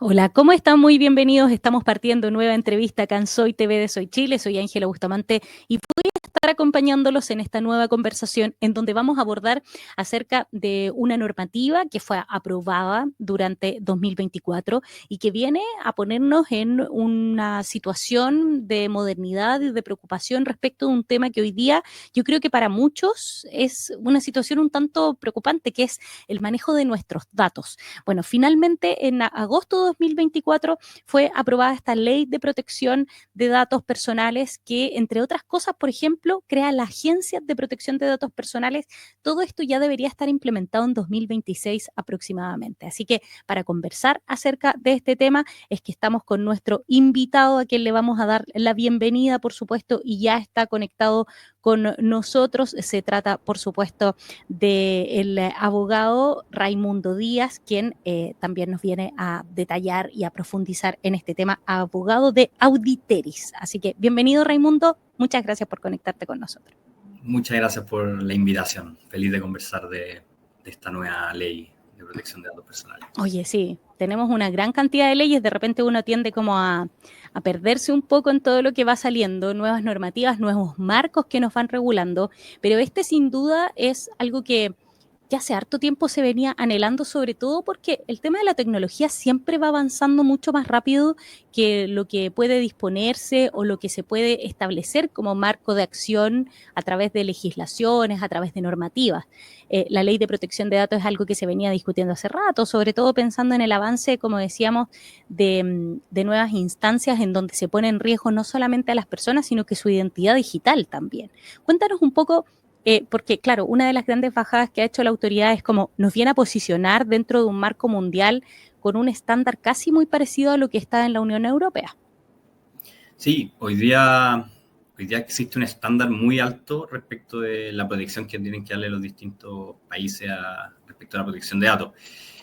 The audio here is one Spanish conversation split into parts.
Hola, ¿cómo están? Muy bienvenidos. Estamos partiendo nueva entrevista acá en Soy TV de Soy Chile. Soy Ángela Bustamante y voy a estar acompañándolos en esta nueva conversación en donde vamos a abordar acerca de una normativa que fue aprobada durante 2024 y que viene a ponernos en una situación de modernidad y de preocupación respecto de un tema que hoy día yo creo que para muchos es una situación un tanto preocupante, que es el manejo de nuestros datos. Bueno, finalmente en agosto de 2024 fue aprobada esta ley de protección de datos personales que, entre otras cosas, por ejemplo, crea la Agencia de Protección de Datos Personales. Todo esto ya debería estar implementado en 2026 aproximadamente. Así que para conversar acerca de este tema es que estamos con nuestro invitado a quien le vamos a dar la bienvenida, por supuesto, y ya está conectado con nosotros. Se trata, por supuesto, del abogado Raimundo Díaz, quien también nos viene a detallar y a profundizar en este tema, abogado de Auditeris. Así que bienvenido, Raimundo. Muchas gracias por conectarte con nosotros. Muchas gracias por la invitación. Feliz de conversar de esta nueva ley de protección de datos personales. Oye, sí, tenemos una gran cantidad de leyes, de repente uno tiende como a perderse un poco en todo lo que va saliendo, nuevas normativas, nuevos marcos que nos van regulando, pero este sin duda es algo que hace harto tiempo se venía anhelando, sobre todo porque el tema de la tecnología siempre va avanzando mucho más rápido que lo que puede disponerse o lo que se puede establecer como marco de acción a través de legislaciones, a través de normativas. La ley de protección de datos es algo que se venía discutiendo hace rato, sobre todo pensando en el avance, como decíamos, de nuevas instancias en donde se pone en riesgo no solamente a las personas, sino que su identidad digital también. Cuéntanos un poco porque, claro, una de las grandes bajadas que ha hecho la autoridad es como nos viene a posicionar dentro de un marco mundial con un estándar casi muy parecido a lo que está en la Unión Europea. Sí, hoy día existe un estándar muy alto respecto de la protección que tienen que darle los distintos países respecto a la protección de datos.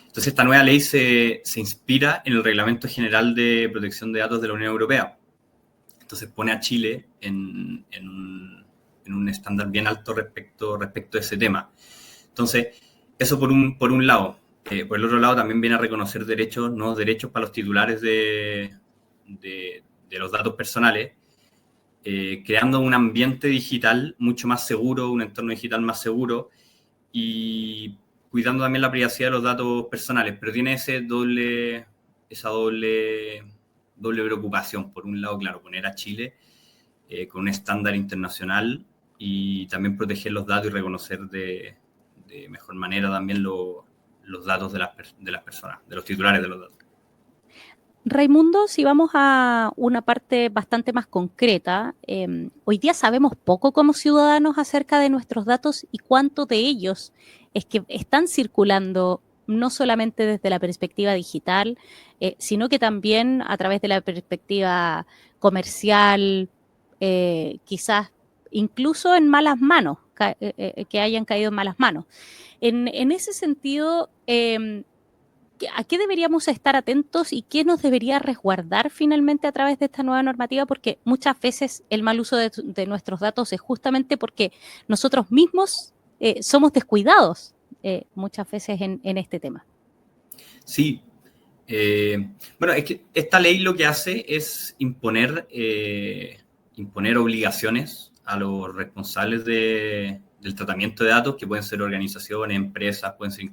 Entonces, esta nueva ley se inspira en el Reglamento General de Protección de Datos de la Unión Europea. Entonces, pone a Chile en un estándar bien alto respecto a ese tema. Entonces, eso por un lado. Por el otro lado, también viene a reconocer nuevos derechos para los titulares de los datos personales, creando un ambiente digital mucho más seguro, un entorno digital más seguro y cuidando también la privacidad de los datos personales. Pero tiene esa doble preocupación. Por un lado, claro, poner a Chile con un estándar internacional y también proteger los datos y reconocer de mejor manera también los datos de las personas, de los titulares de los datos. Raimundo, si vamos a una parte bastante más concreta, hoy día sabemos poco como ciudadanos acerca de nuestros datos y cuánto de ellos es que están circulando no solamente desde la perspectiva digital, sino que también a través de la perspectiva comercial, quizás incluso en malas manos, que hayan caído en malas manos. En ese sentido, ¿a qué deberíamos estar atentos y qué nos debería resguardar finalmente a través de esta nueva normativa? Porque muchas veces el mal uso de nuestros datos es justamente porque nosotros mismos somos descuidados muchas veces en este tema. Sí. Bueno, es que esta ley lo que hace es imponer obligaciones a los responsables del tratamiento de datos, que pueden ser organizaciones, empresas, pueden ser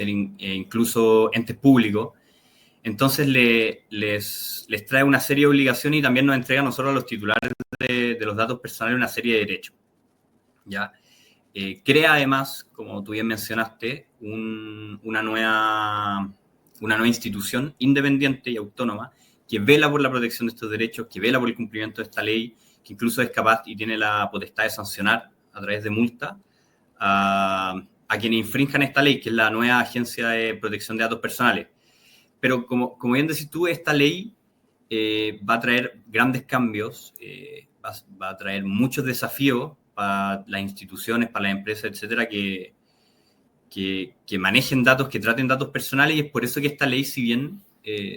incluso entes públicos. Entonces les trae una serie de obligaciones y también nos entrega a nosotros, a los titulares de los datos personales, una serie de derechos. ¿Ya? Crea además, como tú bien mencionaste, una nueva institución independiente y autónoma que vela por la protección de estos derechos, que vela por el cumplimiento de esta ley, que incluso es capaz y tiene la potestad de sancionar a través de multa a quienes infrinjan esta ley, que es la nueva Agencia de Protección de Datos Personales. Pero como bien decís tú, esta ley va a traer grandes cambios, va a traer muchos desafíos para las instituciones, para las empresas, etcétera, que manejen datos, que traten datos personales, y es por eso que esta ley, si bien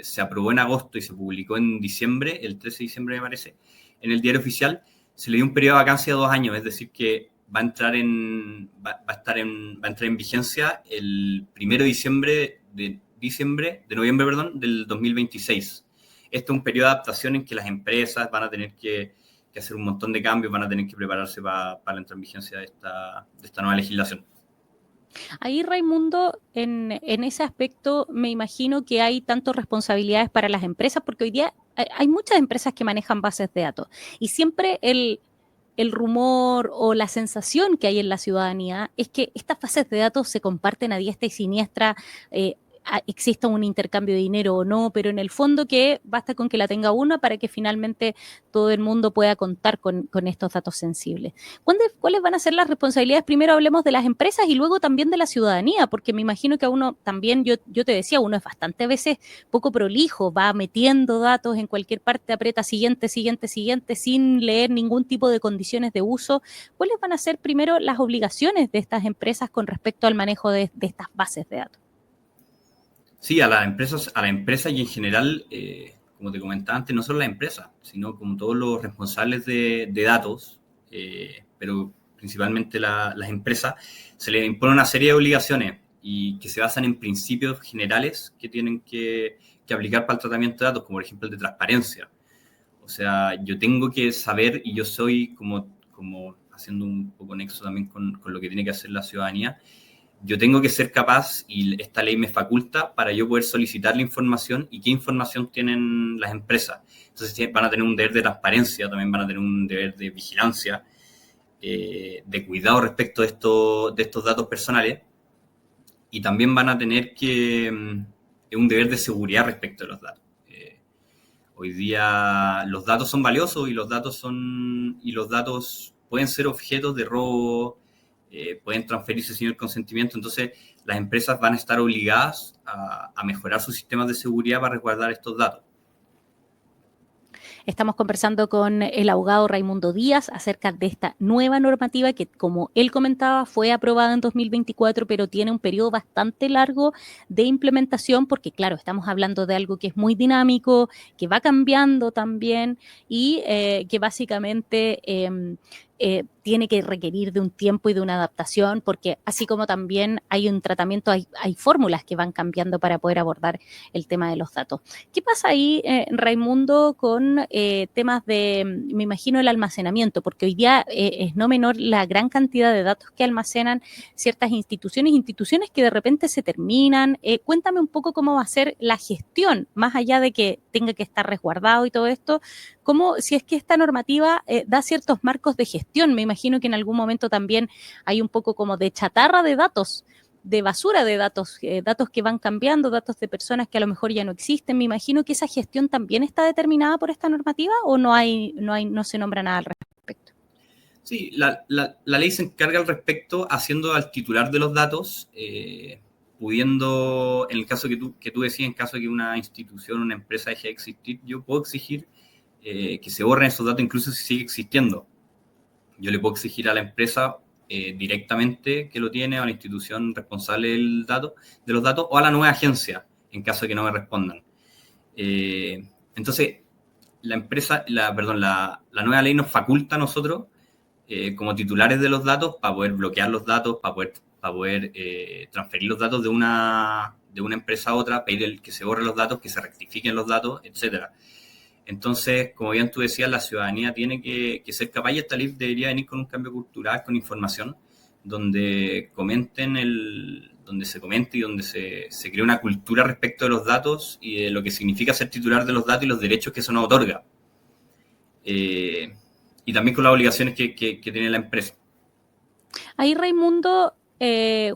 se aprobó en agosto y se publicó en diciembre, el 13 de diciembre me parece, en el Diario Oficial, se le dio un periodo de vacancia de 2 años, es decir, que va a entrar en vigencia el 1 de diciembre noviembre, del 2026. Este es un periodo de adaptación en que las empresas van a tener que hacer un montón de cambios, van a tener que prepararse para la entrada en vigencia de esta nueva legislación. Ahí, Raimundo, en ese aspecto me imagino que hay tanto responsabilidades para las empresas, porque hoy día hay muchas empresas que manejan bases de datos y siempre el rumor o la sensación que hay en la ciudadanía es que estas bases de datos se comparten a diestra y siniestra, exista un intercambio de dinero o no, pero en el fondo que basta con que la tenga una para que finalmente todo el mundo pueda contar con estos datos sensibles. ¿Cuáles van a ser las responsabilidades? Primero hablemos de las empresas y luego también de la ciudadanía, porque me imagino que a uno también, yo te decía, uno es bastante a veces poco prolijo, va metiendo datos en cualquier parte, aprieta siguiente, sin leer ningún tipo de condiciones de uso. ¿Cuáles van a ser primero las obligaciones de estas empresas con respecto al manejo de estas bases de datos? Sí, a la empresa y en general, como te comentaba antes, no solo las empresas, sino como todos los responsables de datos, pero principalmente las empresas, se les impone una serie de obligaciones y que se basan en principios generales que tienen que aplicar para el tratamiento de datos, como por ejemplo el de transparencia. O sea, yo tengo que saber, y yo soy como haciendo un poco nexo también con lo que tiene que hacer la ciudadanía, yo tengo que ser capaz, y esta ley me faculta, para yo poder solicitar la información y qué información tienen las empresas. Entonces van a tener un deber de transparencia, también van a tener un deber de vigilancia, de cuidado respecto de estos datos personales, y también van a tener un deber de seguridad respecto de los datos. Hoy día los datos son valiosos y los datos pueden ser objetos de robo, pueden transferirse sin el consentimiento. Entonces, las empresas van a estar obligadas a mejorar sus sistemas de seguridad para resguardar estos datos. Estamos conversando con el abogado Raimundo Díaz acerca de esta nueva normativa que, como él comentaba, fue aprobada en 2024, pero tiene un periodo bastante largo de implementación porque, claro, estamos hablando de algo que es muy dinámico, que va cambiando también y que básicamente tiene que requerir de un tiempo y de una adaptación, porque así como también hay un tratamiento, hay fórmulas que van cambiando para poder abordar el tema de los datos. ¿Qué pasa ahí, Raimundo, con temas de, me imagino, el almacenamiento? Porque hoy día es no menor la gran cantidad de datos que almacenan ciertas instituciones que de repente se terminan. Cuéntame un poco cómo va a ser la gestión, más allá de que tenga que estar resguardado y todo esto, cómo, si es que esta normativa da ciertos marcos de gestión. Me imagino que en algún momento también hay un poco como de chatarra de datos, de basura de datos, datos que van cambiando, datos de personas que a lo mejor ya no existen. Me imagino que esa gestión también está determinada por esta normativa, o no se nombra nada al respecto. Sí, la ley se encarga al respecto, haciendo al titular de los datos, pudiendo, en el caso que tú decías, en caso de que una institución, una empresa deje de existir, yo puedo exigir que se borren esos datos, incluso si sigue existiendo. Yo le puedo exigir a la empresa directamente que lo tiene, a la institución responsable de los datos, o a la nueva agencia, en caso de que no me respondan. Entonces, la nueva ley nos faculta a nosotros, como titulares de los datos, para poder bloquear los datos, para poder transferir los datos de una empresa a otra, pedir que se borren los datos, que se rectifiquen los datos, etcétera. Entonces, como bien tú decías, la ciudadanía tiene que ser capaz, y esta ley debería venir con un cambio cultural, con información, donde se comente y donde se cree una cultura respecto de los datos y de lo que significa ser titular de los datos y los derechos que eso nos otorga. Y también con las obligaciones que tiene la empresa. Ahí, Raimundo,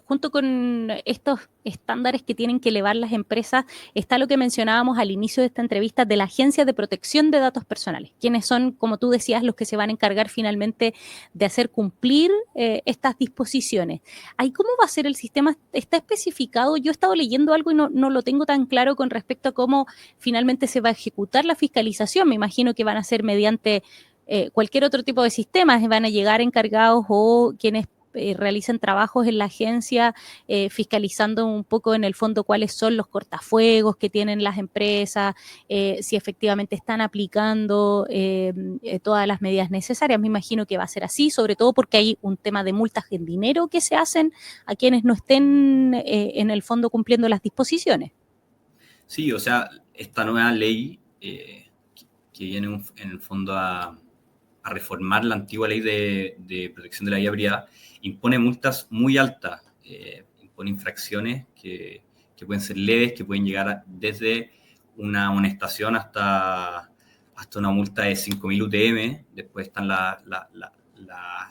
junto con estos estándares que tienen que elevar las empresas, está lo que mencionábamos al inicio de esta entrevista de la Agencia de Protección de Datos Personales, quienes son, como tú decías, los que se van a encargar finalmente de hacer cumplir estas disposiciones. Ahí, ¿cómo va a ser el sistema? ¿Está especificado? Yo he estado leyendo algo y no lo tengo tan claro con respecto a cómo finalmente se va a ejecutar la fiscalización. Me imagino que van a ser mediante cualquier otro tipo de sistemas, van a llegar encargados o quienes realicen trabajos en la agencia, fiscalizando un poco en el fondo cuáles son los cortafuegos que tienen las empresas, si efectivamente están aplicando todas las medidas necesarias. Me imagino que va a ser así, sobre todo porque hay un tema de multas en dinero que se hacen a quienes no estén en el fondo cumpliendo las disposiciones. Sí, o sea, esta nueva ley que viene en el fondo a reformar la antigua ley de protección de la vida privada, impone multas muy altas, impone infracciones que pueden ser leves, que pueden llegar desde una amonestación hasta una multa de 5.000 UTM. Después están las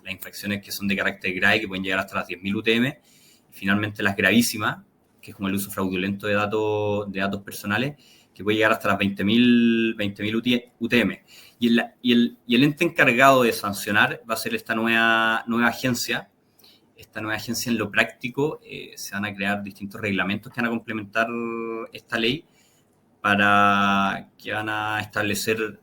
infracciones que son de carácter grave, que pueden llegar hasta las 10.000 UTM. Y finalmente las gravísimas, que es como el uso fraudulento de datos personales, que puede llegar hasta las 20.000 UTM. Y el ente encargado de sancionar va a ser esta nueva agencia. Esta nueva agencia, en lo práctico, se van a crear distintos reglamentos que van a complementar esta ley, para que van a establecer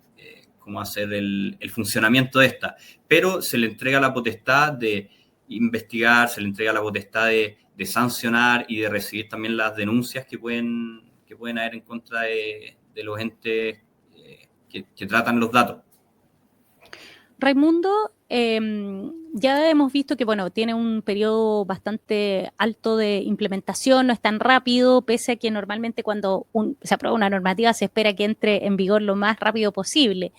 cómo hacer el funcionamiento de esta. Pero se le entrega la potestad de investigar, se le entrega la potestad de sancionar y de recibir también las denuncias que pueden haber en contra de los entes que tratan los datos. Raimundo, ya hemos visto que, bueno, tiene un periodo bastante alto de implementación, no es tan rápido, pese a que normalmente cuando se aprueba una normativa se espera que entre en vigor lo más rápido posible.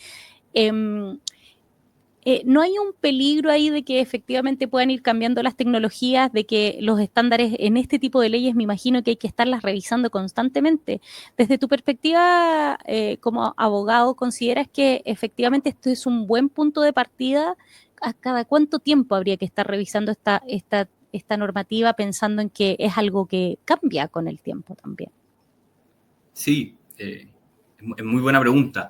¿No hay un peligro ahí de que efectivamente puedan ir cambiando las tecnologías, de que los estándares en este tipo de leyes, me imagino que hay que estarlas revisando constantemente? Desde tu perspectiva como abogado, ¿consideras que efectivamente esto es un buen punto de partida? ¿A cada cuánto tiempo habría que estar revisando esta normativa, pensando en que es algo que cambia con el tiempo también? Sí, es muy buena pregunta.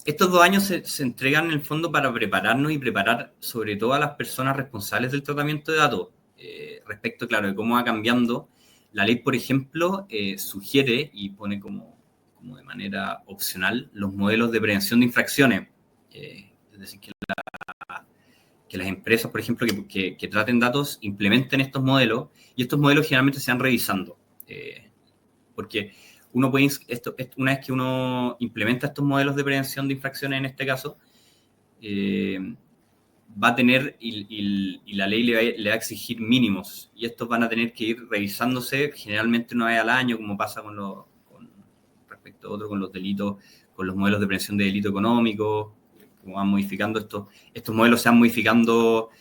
Estos 2 años se entregan en el fondo para prepararnos y preparar sobre todo a las personas responsables del tratamiento de datos. Respecto, claro, de cómo va cambiando. La ley, por ejemplo, sugiere y pone como de manera opcional los modelos de prevención de infracciones. Es decir, que las empresas, por ejemplo, que traten datos, implementen estos modelos, y estos modelos generalmente se van revisando. Porque una vez que uno implementa estos modelos de prevención de infracciones, en este caso, va a tener, y la ley le va a exigir mínimos, y estos van a tener que ir revisándose generalmente una vez al año, como pasa respecto a otro, con los delitos, con los modelos de prevención de delito económico, como van modificando estos modelos, se van modificando.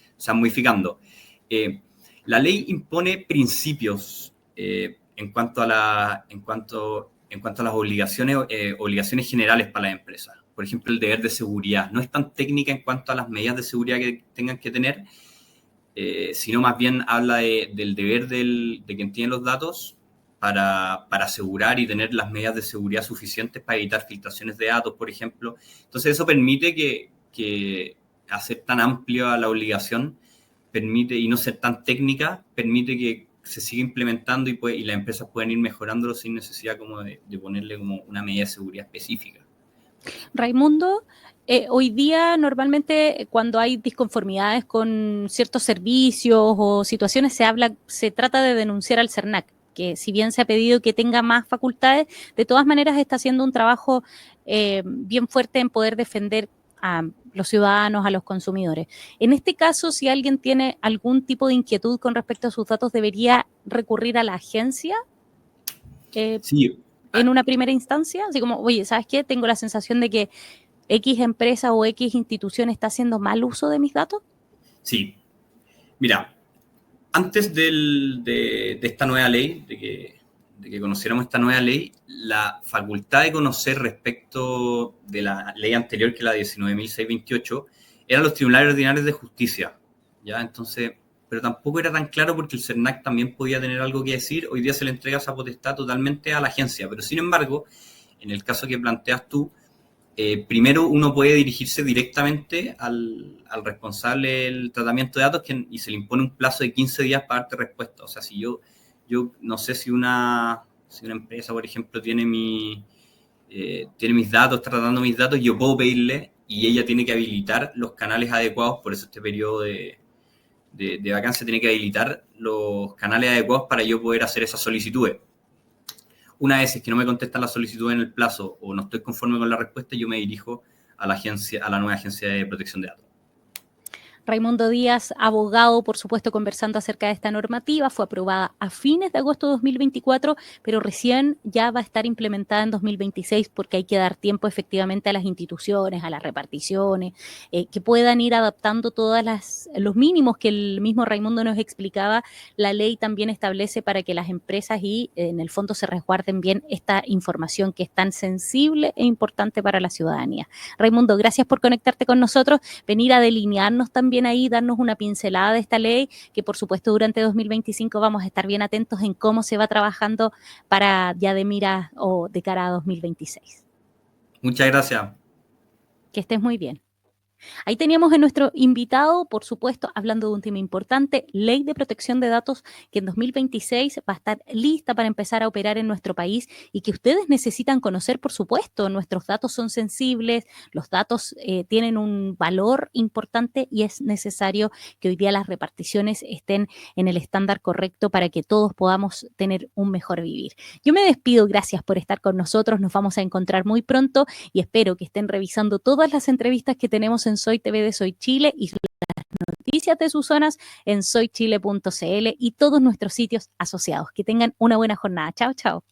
La ley impone principios en cuanto a las obligaciones generales para las empresas. Por ejemplo, el deber de seguridad. No es tan técnica en cuanto a las medidas de seguridad que tengan que tener, sino más bien habla del deber de quien tiene los datos para asegurar y tener las medidas de seguridad suficientes para evitar filtraciones de datos, por ejemplo. Entonces, eso permite que hacer tan amplia la obligación, y no ser tan técnica, permite que se siga implementando y las empresas pueden ir mejorándolo sin necesidad como de ponerle como una medida de seguridad específica. Raimundo, hoy día normalmente cuando hay disconformidades con ciertos servicios o situaciones se trata de denunciar al CERNAC, que si bien se ha pedido que tenga más facultades, de todas maneras está haciendo un trabajo bien fuerte en poder defender a los ciudadanos, a los consumidores. En este caso, si alguien tiene algún tipo de inquietud con respecto a sus datos, ¿debería recurrir a la agencia? Sí. En una primera instancia, así como, oye, ¿sabes qué? Tengo la sensación de que X empresa o X institución está haciendo mal uso de mis datos. Sí. Mira, antes de esta nueva ley, de que conociéramos esta nueva ley, la facultad de conocer respecto de la ley anterior, que es la 19.628, eran los tribunales ordinarios de justicia, ¿ya? Entonces, pero tampoco era tan claro porque el CERNAC también podía tener algo que decir. Hoy día se le entrega esa potestad totalmente a la agencia, pero sin embargo, en el caso que planteas tú, primero uno puede dirigirse directamente al responsable del tratamiento de datos y se le impone un plazo de 15 días para darte respuesta. O sea, si yo no sé si una empresa, por ejemplo, tiene mis datos, está tratando mis datos, yo puedo pedirle y ella tiene que habilitar los canales adecuados. Por eso este periodo de de vacancia tiene que habilitar los canales adecuados para yo poder hacer esas solicitudes. Una vez que no me contestan la solicitud en el plazo o no estoy conforme con la respuesta, yo me dirijo a la nueva agencia de protección de datos. Raimundo Díaz, abogado, por supuesto, conversando acerca de esta normativa, fue aprobada a fines de agosto de 2024, pero recién ya va a estar implementada en 2026 porque hay que dar tiempo efectivamente a las instituciones, a las reparticiones, que puedan ir adaptando los mínimos que el mismo Raimundo nos explicaba. La ley también establece para que las empresas y en el fondo se resguarden bien esta información que es tan sensible e importante para la ciudadanía. Raimundo, gracias por conectarte con nosotros, venir a delinearnos también ahí, darnos una pincelada de esta ley, que por supuesto durante 2025 vamos a estar bien atentos en cómo se va trabajando para ya de mira o de cara a 2026. Muchas gracias. Que estés muy bien. Ahí teníamos a nuestro invitado, por supuesto, hablando de un tema importante, Ley de Protección de Datos, que en 2026 va a estar lista para empezar a operar en nuestro país y que ustedes necesitan conocer, por supuesto. Nuestros datos son sensibles, los datos tienen un valor importante y es necesario que hoy día las reparticiones estén en el estándar correcto para que todos podamos tener un mejor vivir. Yo me despido, gracias por estar con nosotros, nos vamos a encontrar muy pronto y espero que estén revisando todas las entrevistas que tenemos en Soy TV de Soy Chile y las noticias de sus zonas en soychile.cl y todos nuestros sitios asociados. Que tengan una buena jornada. Chao, chao.